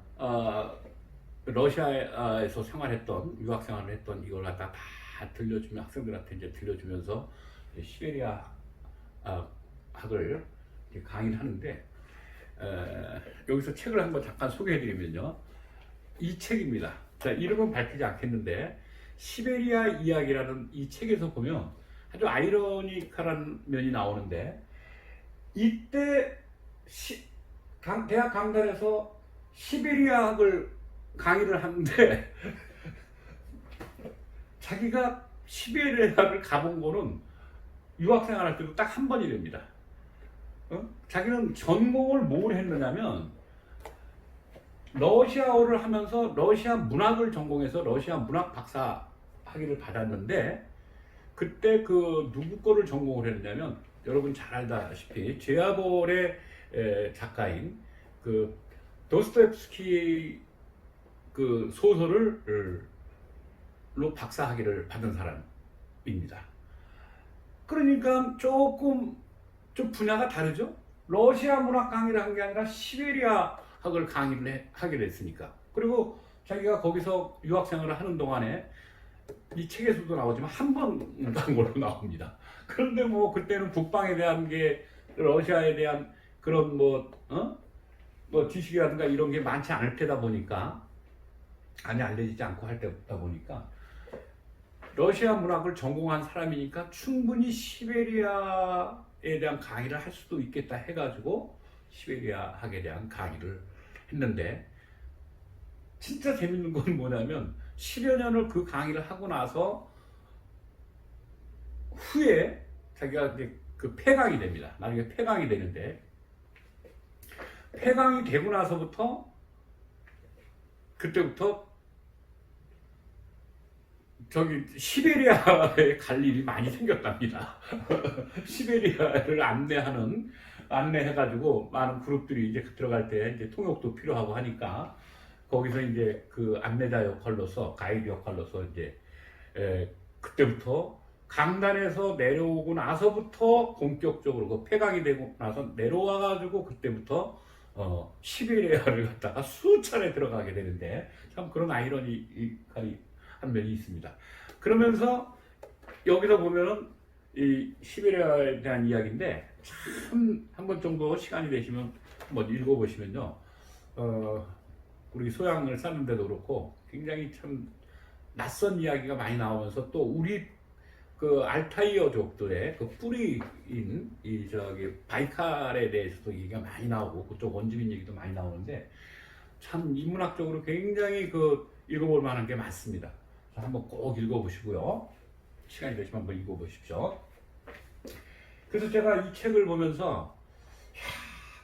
러시아에서 생활했던, 유학 생활을 했던 이걸 갖다 다 들려주면, 학생들한테 이제 들려주면서 시베리아 학을 강의를 하는데, 여기서 책을 한번 잠깐 소개해드리면요. 이 책입니다. 자, 이름은 밝히지 않겠는데, 시베리아 이야기라는 이 책에서 보면 아주 아이러니컬한 면이 나오는데, 이때 대학 강단에서 시베리아 학을 강의를 하는데 자기가 시베리아를 가본 거는 유학생활 할 때도 딱 한 번이랍니다. 자기는 전공을 뭘 했느냐면 러시아어를 하면서 러시아 문학을 전공해서 러시아 문학 박사 학위를 받았는데, 그때 그 누구 거를 전공을 했느냐면 여러분 잘 알다시피 제아볼의 작가인 그 도스토옙스키 그 소설을 로 박사 학위를 받은 사람입니다. 그러니까 조금 좀 분야가 다르죠. 러시아 문학 강의를 한 게 아니라 시베리아 학을 강의를 하게 됐으니까. 그리고 자기가 거기서 유학생활을 하는 동안에 이 책에서도 나오지만 한 번 간 걸로 나옵니다. 그런데 뭐 그때는 국방에 대한 게, 러시아에 대한 그런 뭐 지식이라든가 이런 게 많지 않을 때다 보니까, 많이 알려지지 않고 할 때다 보니까 러시아 문학을 전공한 사람이니까 충분히 시베리아에 대한 강의를 할 수도 있겠다 해가지고 시베리아 학에 대한 강의를 했는데, 진짜 재밌는 건 뭐냐면 10여 년을 그 강의를 하고 나서 후에 자기가 이제 그 폐강이 됩니다. 나중에 폐강이 되는데, 폐강이 되고 나서부터 그때부터 저기 시베리아에 갈 일이 많이 생겼답니다. 시베리아를 안내해가지고 많은 그룹들이 이제 들어갈 때 이제 통역도 필요하고 하니까 거기서 이제 그 안내자 역할로서, 가이드 역할로서 이제 그때부터 강단에서 내려오고 나서부터 본격적으로 그 폐강이 되고 나서 내려와가지고 그때부터 시베리아를 갔다가 수차례 들어가게 되는데, 참 그런 아이러니한 면이 있습니다. 그러면서 여기서 보면은 이 시베리아에 대한 이야기인데, 참 한 번 정도 시간이 되시면 한번 읽어보시면요, 우리 소양을 쌓는데도 그렇고 굉장히 참 낯선 이야기가 많이 나오면서, 또 우리 그 알타이어족들의 그 뿌리인 이 저기 바이칼에 대해서도 얘기가 많이 나오고 그쪽 원주민 얘기도 많이 나오는데, 참 인문학적으로 굉장히 그 읽어볼 만한 게 많습니다. 한번 꼭 읽어보시고요. 시간이 되시면 한번 읽어보십시오. 그래서 제가 이 책을 보면서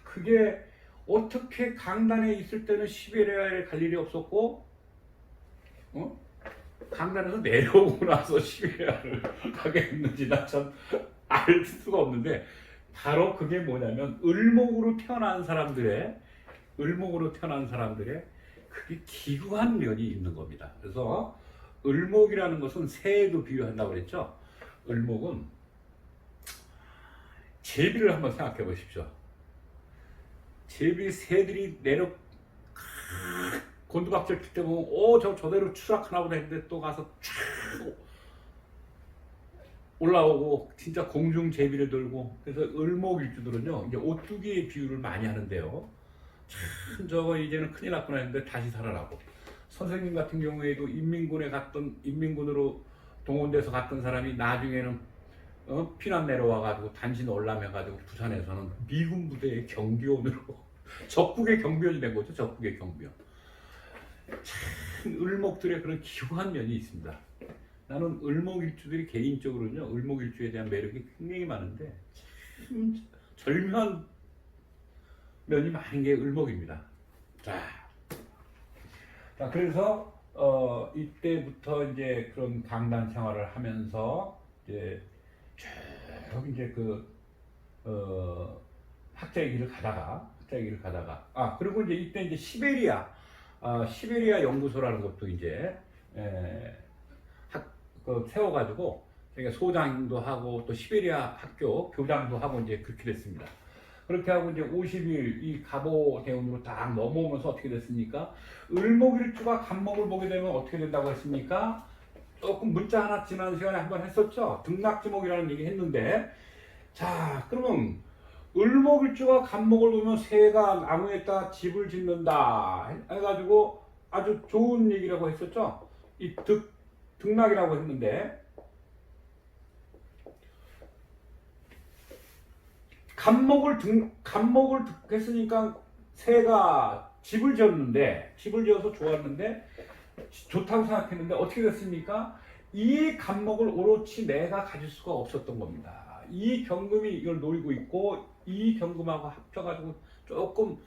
그게 어떻게 강단에 있을 때는 시베리아에 갈 일이 없었고, 강단에서 내려오고 나서 시베리아를 가게 했는지 나 참 알 수가 없는데, 바로 그게 뭐냐면 을목으로 태어난 사람들의 그게 기구한 면이 있는 겁니다. 그래서 을목이라는 것은 새에도 비유한다고 그랬죠. 을목은 제비를 한번 생각해 보십시오. 제비 새들이 내려 곤두박질 칠 때 보면 저대로 추락하나 보다 했는데 또 가서 촥 올라오고 진짜 공중 제비를 들고. 그래서 을목일주들은요 이제 오뚜기의 비유를 많이 하는데요. 참 저거 이제는 큰일 났구나 했는데 다시 살아나고. 선생님 같은 경우에도 인민군으로 동원돼서 갔던 사람이 나중에는 피난 내려와가지고 단신 올라매가지고 부산에서는 미군 부대의 경비원으로 적국의 경비원이 된 거죠. 적국의 경비원. 참 을목들의 그런 기구한 면이 있습니다. 나는 을목일주들이 개인적으로는요 을목일주에 대한 매력이 굉장히 많은데 참 절묘한 면이 많은 게 을목입니다. 자 그래서 이때부터 이제 그런 강단 생활을 하면서 이제 쭉 이제 학자의 길을 가다가 그리고 이제 이때 이제 시베리아 연구소라는 것도 이제 세워가지고 자기가 소장도 하고 또 시베리아 학교 교장도 하고 이제 그렇게 됐습니다. 그렇게 하고 이제 50일 이 가보 대운으로 딱 넘어오면서 어떻게 됐습니까? 을목일주가 간목을 보게 되면 어떻게 된다고 했습니까? 조금 문자 하나 지난 시간에 한번 했었죠. 등락지목이라는 얘기 했는데, 자 그러면 을목일주가 간목을 보면 새가 나무에다 집을 짓는다 해가지고 아주 좋은 얘기라고 했었죠. 이 등락이라고 했는데, 간목을 했으니까 새가 집을 지어서 좋았는데 좋다고 생각했는데 어떻게 됐습니까? 이 간목을 오롯이 내가 가질 수가 없었던 겁니다. 이 경금이 이걸 노리고 있고 이 경금하고 합쳐가지고 조금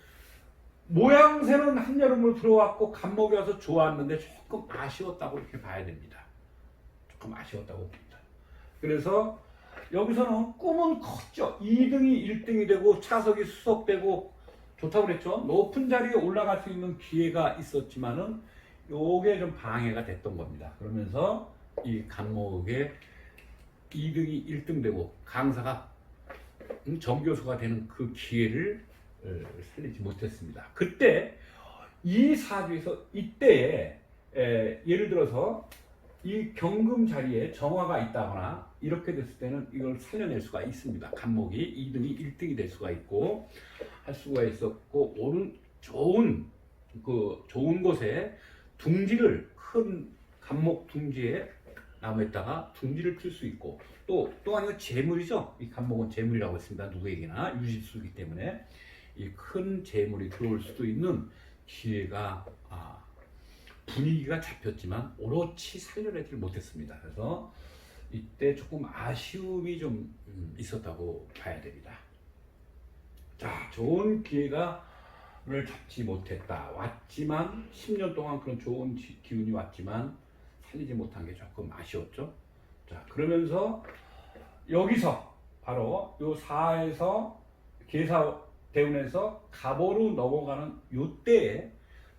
모양새는 한여름을 불어왔고 간목이 와서 좋았는데 조금 아쉬웠다고 이렇게 봐야 됩니다. 조금 아쉬웠다고 봅니다. 그래서 여기서는 꿈은 컸죠. 2등이 1등이 되고 차석이 수석되고 좋다고 그랬죠. 높은 자리에 올라갈 수 있는 기회가 있었지만은 요게 좀 방해가 됐던 겁니다. 그러면서 이 간목에 2등이 1등 되고 강사가 정교수가 되는 그 기회를 살리지 못했습니다. 그때 이 사주에서 이때에 예를 들어서 이 경금 자리에 정화가 있다거나 이렇게 됐을 때는 이걸 살려낼 수가 있습니다. 간목이 2등이 1등이 될 수가 있고 할 수가 있었고, 좋은 곳에 둥지를 큰 간목 둥지에 나무에다가 둥지를 틀 수 있고, 또 아니면 재물이죠. 이 간목은 재물이라고 했습니다. 누구에게나 유실수이기 때문에 이 큰 재물이 들어올 수도 있는 기회가 분위기가 잡혔지만 오롯이 살려내지 못했습니다. 그래서 이때 조금 아쉬움이 좀 있었다고 봐야 됩니다. 자, 좋은 기회를 잡지 못했다. 왔지만 10년 동안 그런 좋은 기운이 왔지만 살리지 못한 게 조금 아쉬웠죠. 자, 그러면서 여기서 바로 요 사에서 계사 대운에서 갑오로 넘어가는 요때에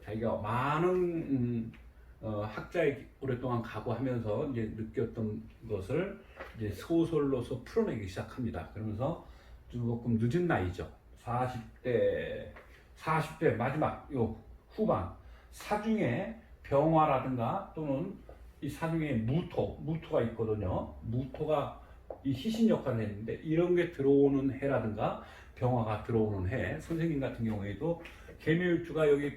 자기가 많은 학자의 오랫동안 각오하면서 이제 느꼈던 것을 이제 소설로서 풀어내기 시작합니다. 그러면서 조금 늦은 나이죠. 40대 마지막 요 후반 사중에 병화라든가 또는 이 사중에 무토가 있거든요. 무토가 이 희신 역할을 했는데 이런 게 들어오는 해라든가 병화가 들어오는 해, 선생님 같은 경우에도 개묘일주가 여기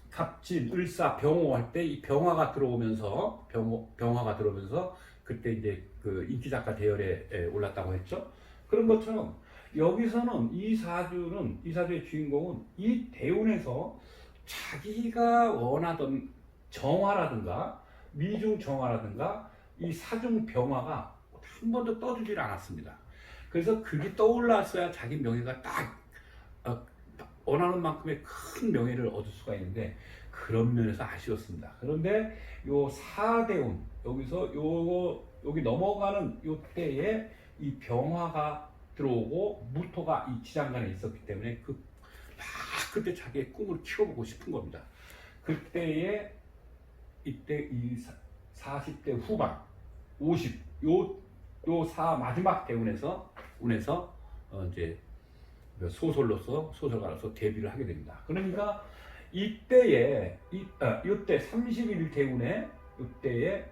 갑진, 을사, 병호 할 때 이 병화가 들어오면서 그때 이제 그 인기작가 대열에 올랐다고 했죠. 그런 것처럼 여기서는 이 사주의 주인공은 이 대운에서 자기가 원하던 정화라든가 미중 정화라든가 이 사중 병화가 한 번도 떠주질 않았습니다. 그래서 그게 떠올랐어야 자기 명예가 딱 원하는 만큼의 큰 명예를 얻을 수가 있는데 그런 면에서 아쉬웠습니다. 그런데 요 사대운 여기서 여기 넘어가는 요 때에 이 병화가 들어오고 무토가 이 지장간에 있었기 때문에 그때 자기의 꿈을 키워보고 싶은 겁니다. 그때에 이때 이 40대 후반 50 마지막 대운에서 이제 소설가로서 데뷔를 하게 됩니다. 그러니까 이때 31 대운에 이때에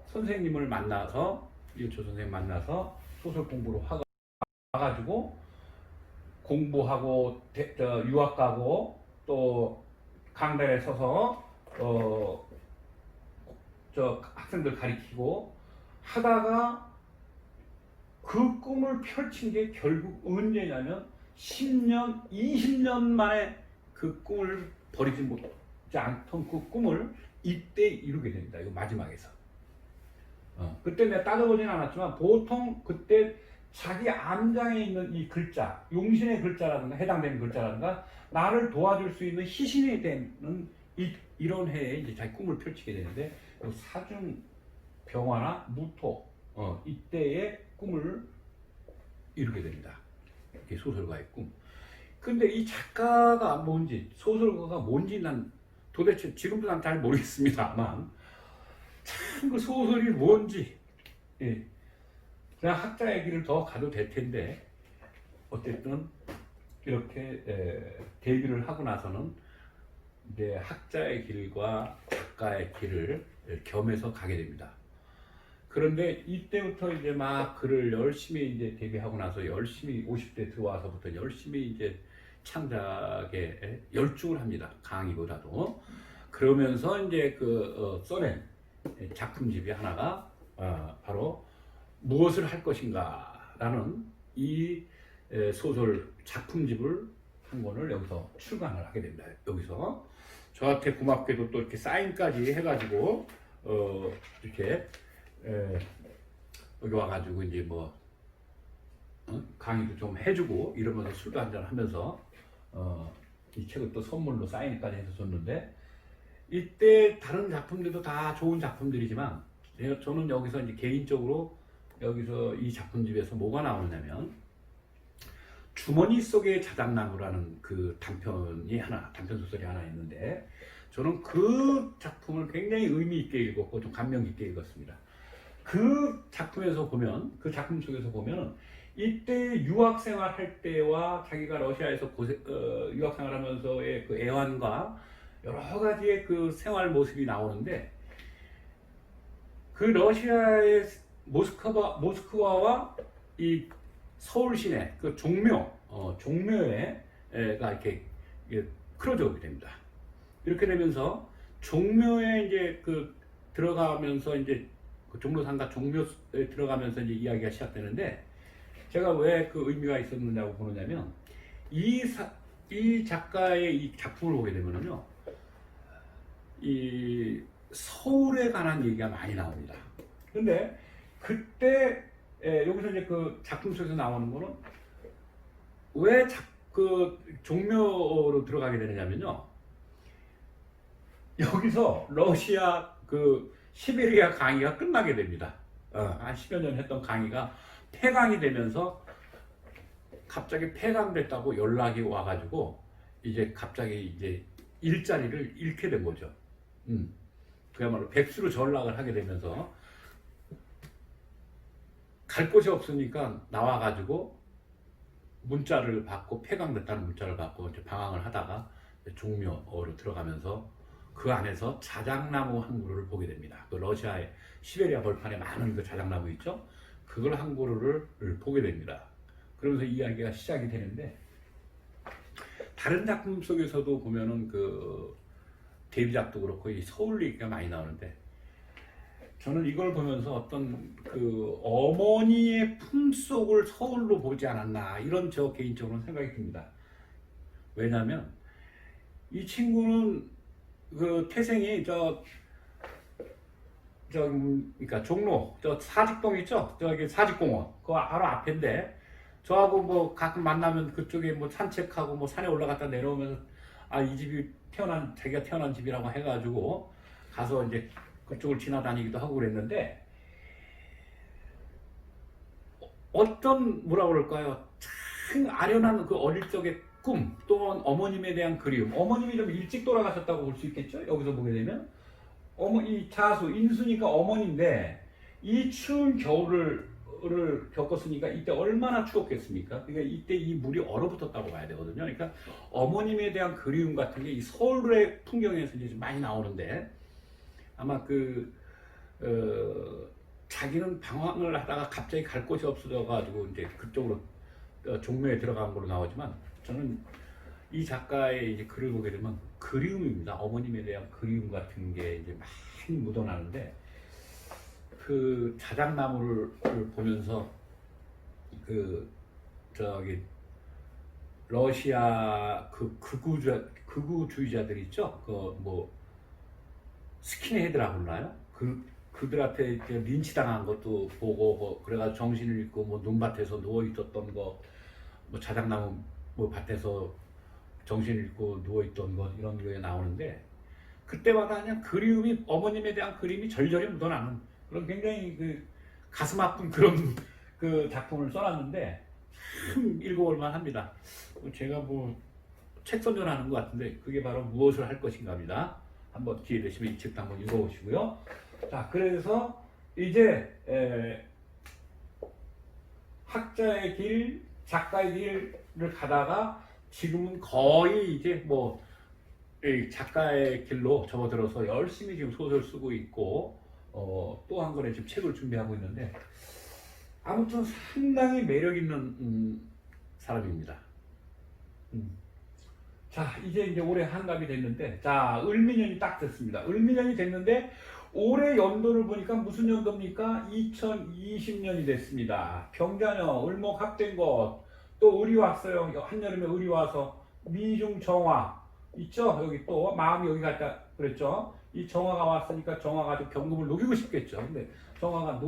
선생님을 만나서 이효초 선생님 만나서 소설 공부를 와가지고 공부하고 유학 가고 또 강단에 서서 학생들 가리키고 하다가 그 꿈을 펼친 게 결국 언제냐면 10년, 20년 만에 그 꿈을 버리지 못지 않던 그 꿈을 이때 이루게 됩니다. 이거 마지막에서. 그때 내가 따져보진 않았지만 보통 그때 자기 암장에 있는 이 글자, 용신의 글자라든가 해당되는 글자라든가 나를 도와줄 수 있는 희신이 되는 이런 해에 이제 자기 꿈을 펼치게 되는데 사중 병화나 무토 이때의 꿈을 이루게 됩니다. 이게 소설가의 꿈. 근데 이 작가가 뭔지 소설가가 뭔지 난 도대체 지금도 난 잘 모르겠습니다만 참 그 소설이 뭔지 그냥 학자의 길을 더 가도 될 텐데 어쨌든 이렇게 데뷔를 하고 나서는 이제 학자의 길과 작가의 길을 겸해서 가게 됩니다. 그런데 이때부터 이제 막 글을 열심히 이제 데뷔하고 나서 열심히 50대 들어와서부터 열심히 이제 창작에 열중을 합니다. 강의보다도. 그러면서 이제 써낸 작품집이 하나가 바로 무엇을 할 것인가라는 이 소설 작품집을 한 권을 여기서 출간을 하게 됩니다. 여기서 저한테 고맙게도 또 이렇게 사인까지 해가지고 이렇게 여기 와가지고 이제 강의도 좀 해주고 이러면서 술도 한잔 하면서 이 책을 또 선물로 사인까지 해서 줬는데 이때 다른 작품들도 다 좋은 작품들이지만 저는 여기서 이제 개인적으로 여기서 이 작품집에서 뭐가 나오냐면 주머니 속의 자작나무라는 그 단편 소설이 하나 있는데 저는 그 작품을 굉장히 의미 있게 읽었고 좀 감명 깊게 읽었습니다. 그 작품에서 보면 그 작품 속에서 보면 이때 유학생활 할 때와 자기가 러시아에서 유학생활하면서의 그 애환과 여러 가지의 그 생활 모습이 나오는데 그 러시아의 모스크바와 이 서울 시내 그 종묘에가 이렇게 크로즈업이 됩니다. 이렇게 되면서 종묘에 이제 들어가면서 이제 종로상가 종묘에 들어가면서 이제 이야기가 시작되는데 제가 왜 그 의미가 있었느냐고 보느냐면 이 작가의 이 작품을 보게 되면요 이 서울에 관한 얘기가 많이 나옵니다. 근데 그때 여기서 이제 그 작품 속에서 나오는 거는 왜 종묘로 들어가게 되느냐면요 여기서 러시아 시베리아 강의가 끝나게 됩니다. 한 10여 년 했던 강의가 폐강이 되면서 갑자기 폐강됐다고 연락이 와가지고 이제 갑자기 이제 일자리를 잃게 된 거죠. 그야말로 백수로 전락을 하게 되면서 갈 곳이 없으니까 나와가지고 문자를 받고 폐강됐다는 문자를 받고 이제 방황을 하다가 종묘로 들어가면서 그 안에서 자작나무 한 그루를 보게 됩니다. 그 러시아의 시베리아 벌판에 많은 그 자작나무 있죠? 그걸 한 그루를 보게 됩니다. 그러면서 이야기가 시작이 되는데 다른 작품 속에서도 보면은 그 데뷔작도 그렇고 이 서울 얘기가 많이 나오는데 저는 이걸 보면서 어떤 그 어머니의 품속을 서울로 보지 않았나 이런 저 개인적으로 생각이 듭니다. 왜냐하면 이 친구는 그 태생이 그러니까 종로 사직동 있죠? 저기 사직공원 그 바로 앞인데 저하고 뭐 가끔 만나면 그쪽에 뭐 산책하고 뭐 산에 올라갔다 내려오면서 아, 이 집이 자기가 태어난 집이라고 해가지고 가서 이제 그쪽을 지나다니기도 하고 그랬는데 어떤 뭐라 그럴까요? 참 아련한 그 어릴 적의 꿈 또는 어머님에 대한 그리움. 어머님이 좀 일찍 돌아가셨다고 볼 수 있겠죠? 여기서 보게 되면 이 자수 인순이가 어머니인데 이 추운 겨울을 겪었으니까 이때 얼마나 추웠겠습니까? 그러니까 이때 이 물이 얼어붙었다고 봐야 되거든요. 그러니까 어머님에 대한 그리움 같은 게 이 서울의 풍경에서 이제 좀 많이 나오는데 아마 자기는 방황을 하다가 갑자기 갈 곳이 없어져가지고 이제 그쪽으로 종묘에 들어간 걸로 나오지만 저는 이 작가의 이제 글을 보게 되면 그리움입니다. 어머님에 대한 그리움 같은 게 이제 많이 묻어나는데 그 자작나무를 보면서 러시아 극우주의자들 있죠? 그 뭐 스킨헤드라고 그러나요? 그들한테 이제 린치당한 것도 보고 뭐 그래가지고 정신을 잃고 뭐 눈밭에서 누워 있었던 거, 뭐 자작나무 뭐 밭에서 정신을 잃고 누워 있던 것 이런 게 나오는데 그때마다 그냥 그리움이 어머님에 대한 그림이 절절히 묻어나는 그런 굉장히 그 가슴 아픈 그런 그 작품을 써놨는데 참 읽어볼 만합니다. 제가 뭐 책 선전하는 것 같은데 그게 바로 무엇을 할 것인가입니다. 한번 기회 되시면 이 책도 한번 읽어보시고요. 자, 그래서 이제 학자의 길, 작가의 길을 가다가 지금은 거의 이제 뭐 작가의 길로 접어들어서 열심히 지금 소설 쓰고 있고 또 한 권의 지금 책을 준비하고 있는데 아무튼 상당히 매력 있는 사람입니다. 자, 이제 올해 한갑이 됐는데, 자, 을미년이 딱 됐습니다. 을미년이 됐는데, 올해 연도를 보니까 무슨 연도입니까? 2020년이 됐습니다. 병자년, 을목 합된 것, 또 을이 왔어요. 한여름에 을이 와서, 미중 정화, 있죠? 여기 또, 마음이 여기 갔다 그랬죠? 이 정화가 왔으니까 정화가 좀 경금을 녹이고 싶겠죠. 근데 정화가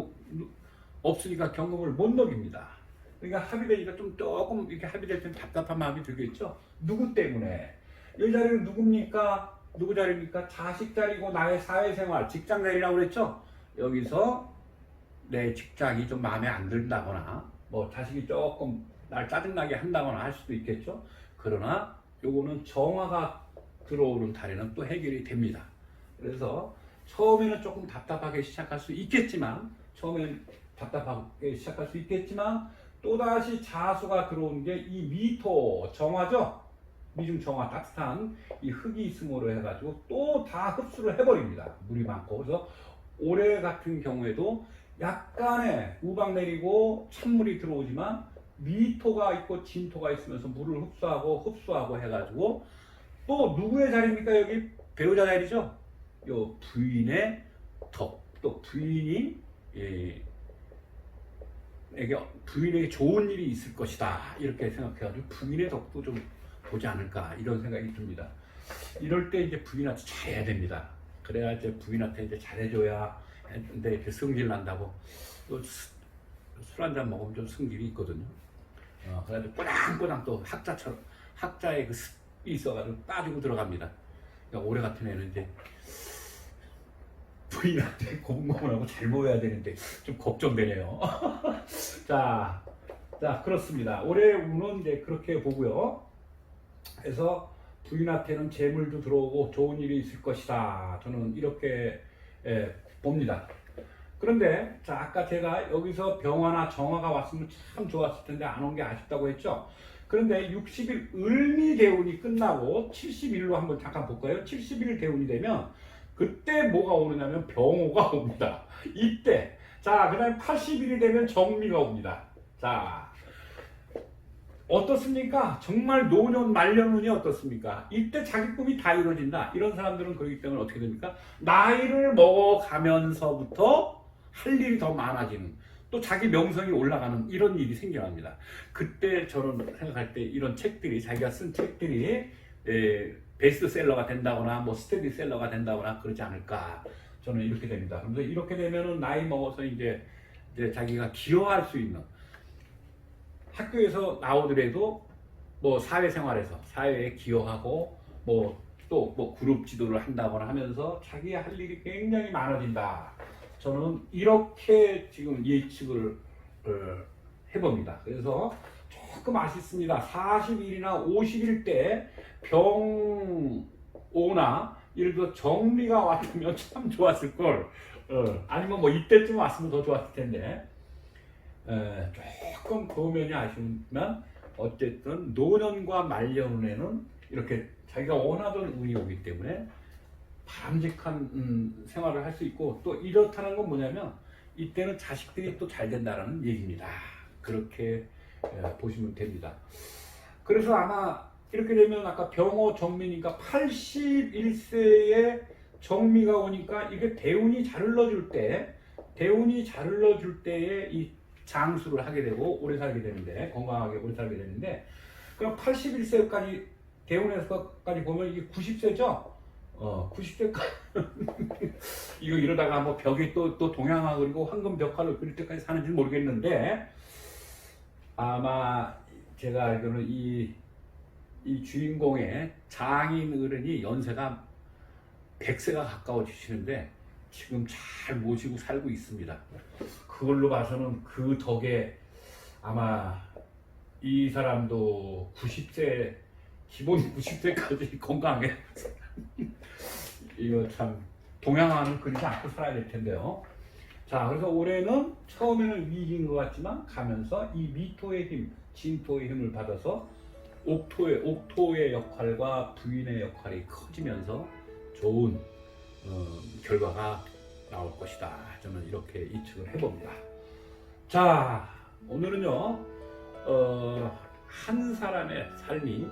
없으니까 경금을 못 녹입니다. 그러니까 합의되니까 조금 이렇게 합의될 때 답답한 마음이 들겠죠. 누구 때문에? 이 자리는 누굽니까? 누구 자리입니까? 자식 자리고 나의 사회생활, 직장 자리라고 그랬죠. 여기서 내 직장이 좀 마음에 안 든다거나 뭐 자식이 조금 날 짜증나게 한다거나 할 수도 있겠죠. 그러나 요거는 정화가 들어오는 달에는 또 해결이 됩니다. 그래서 처음에는 조금 답답하게 시작할 수 있겠지만 또다시 자수가 들어온 게 이 미토 정화죠. 미중 정화 따뜻한 이 흙이 있음으로 해가지고 또 다 흡수를 해버립니다. 물이 많고. 그래서 올해 같은 경우에도 약간의 우박 내리고 찬물이 들어오지만 미토가 있고 진토가 있으면서 물을 흡수하고 해가지고 또 누구의 자리입니까? 여기 배우자 자리죠. 요 부인의 덕, 또 부인이 부인에게 좋은 일이 있을 것이다 이렇게 생각해가지고 부인의 덕도 좀 보지 않을까 이런 생각이 듭니다. 이럴 때 이제 부인한테 잘해야 됩니다. 그래야 이제 부인한테 이제 잘해줘야 근데 이렇게 승질 난다고 술 한잔 먹으면 좀 승질이 있거든요. 그래가지고 꼬당꼬당 또 학자의 그 습이 있어가지고 빠지고 들어갑니다. 그러니까 올해 같은 해는 이제 부인한테 고분고분하고 잘 먹어야 되는데 좀 걱정되네요. 자, 그렇습니다. 올해 운은 이제 그렇게 보고요. 그래서 부인한테는 재물도 들어오고 좋은 일이 있을 것이다. 저는 이렇게 봅니다. 그런데 자, 아까 제가 여기서 병화나 정화가 왔으면 참 좋았을 텐데 안 온 게 아쉽다고 했죠. 그런데 60일 을미대운이 끝나고 70일로 한번 잠깐 볼까요? 70일 대운이 되면 그때 뭐가 오느냐면 병호가 옵니다. 이때. 자, 그 다음에 80일이 되면 정미가 옵니다. 자, 어떻습니까? 정말 노년 말년운이 어떻습니까? 이때 자기 꿈이 다 이루어진다. 이런 사람들은 그렇기 때문에 어떻게 됩니까? 나이를 먹어가면서부터 할 일이 더 많아지는, 또 자기 명성이 올라가는 이런 일이 생겨납니다. 그때 저는 생각할 때 이런 책들이, 자기가 쓴 책들이 베스트셀러가 된다거나 뭐 스테디셀러가 된다거나 그러지 않을까, 저는 이렇게 됩니다. 그래서 이렇게 되면은 나이 먹어서 이제 자기가 기여할 수 있는, 학교에서 나오더라도 뭐 사회생활에서 사회에 기여하고 뭐 또 뭐 그룹 지도를 한다거나 하면서 자기 할 일이 굉장히 많아진다. 저는 이렇게 지금 예측을 해봅니다. 그래서 조금 아쉽습니다. 40일이나 50일 때 병오나 예를 들어 정리가 왔으면 참 좋았을 걸. 아니면 뭐 이때쯤 왔으면 더 좋았을 텐데. 조금 그 면이 아쉬우면 어쨌든 노년과 말년에는 이렇게 자기가 원하던 운이 오기 때문에 바람직한 생활을 할 수 있고, 또 이렇다는 건 뭐냐면 이때는 자식들이 또 잘 된다라는 얘기입니다. 그렇게 보시면 됩니다. 그래서 아마 이렇게 되면 아까 병호 정미니까 81세에 정미가 오니까 이게 대운이 잘 흘러줄 때, 대운이 잘 흘러줄 때에 이 장수를 하게 되고 오래 살게 되는데, 건강하게 오래 살게 되는데, 그럼 81세까지 대운에서까지 보면 이게 90세죠? 90세까지 이거 이러다가 뭐 벽이 또 동양화 그리고 황금 벽화를 그릴 때까지 사는지 모르겠는데, 아마 제가 알기로는 이 주인공의 장인 어른이 연세가 100세가 가까워지시는데 지금 잘 모시고 살고 있습니다. 그걸로 봐서는 그 덕에 아마 이 사람도 90세, 기본 90세까지 건강하게 이거 참 동양화는 그리지 않고 살아야 될 텐데요. 자, 그래서 올해는 처음에는 위기인 것 같지만 가면서 이 미토의 힘, 진토의 힘을 받아서 옥토의 역할과 부인의 역할이 커지면서 좋은 결과가 나올 것이다. 저는 이렇게 예측을 해봅니다. 자, 오늘은요 한 사람의 삶이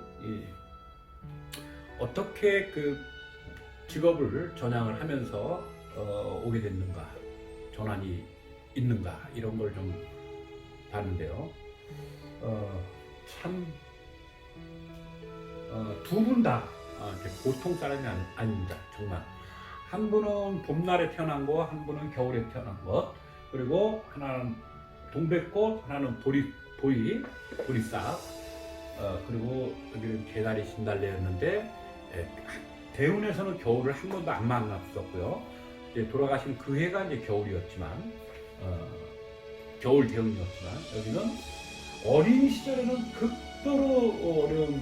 어떻게 그 직업을 전향을 하면서 오게 됐는가, 전환이 있는가, 이런 걸 좀 봤는데요. 참 두 분 다 보통 사람이 아닙니다. 정말 한 분은 봄날에 태어난 거, 한 분은 겨울에 태어난 것, 그리고 하나는 동백꽃, 하나는 보리싹, 그리고 여기는 개다리 신달래였는데 대운에서는 겨울을 한 번도 안 만났었고요. 이제 돌아가신 그 해가 이제 겨울이었지만, 겨울 대운이었지만, 여기는 어린 시절에는 극도로 어려운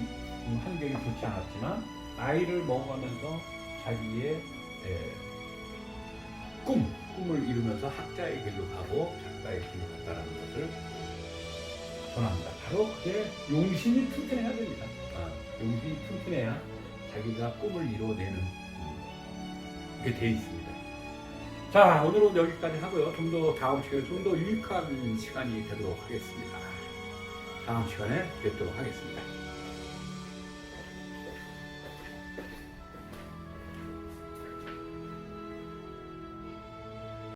환경이 좋지 않았지만 나이를 먹어가면서 자기의 꿈을 이루면서 학자의 길로 가고 작가의 길로 갔다는 것을 전합니다. 바로 그게 용신이 튼튼해야 됩니다. 용신이 튼튼해야 자기가 꿈을 이루어내는 게 돼 있습니다. 자, 오늘은 여기까지 하고요. 좀 더 다음 시간에 좀 더 유익한 시간이 되도록 하겠습니다. 다음 시간에 뵙도록 하겠습니다.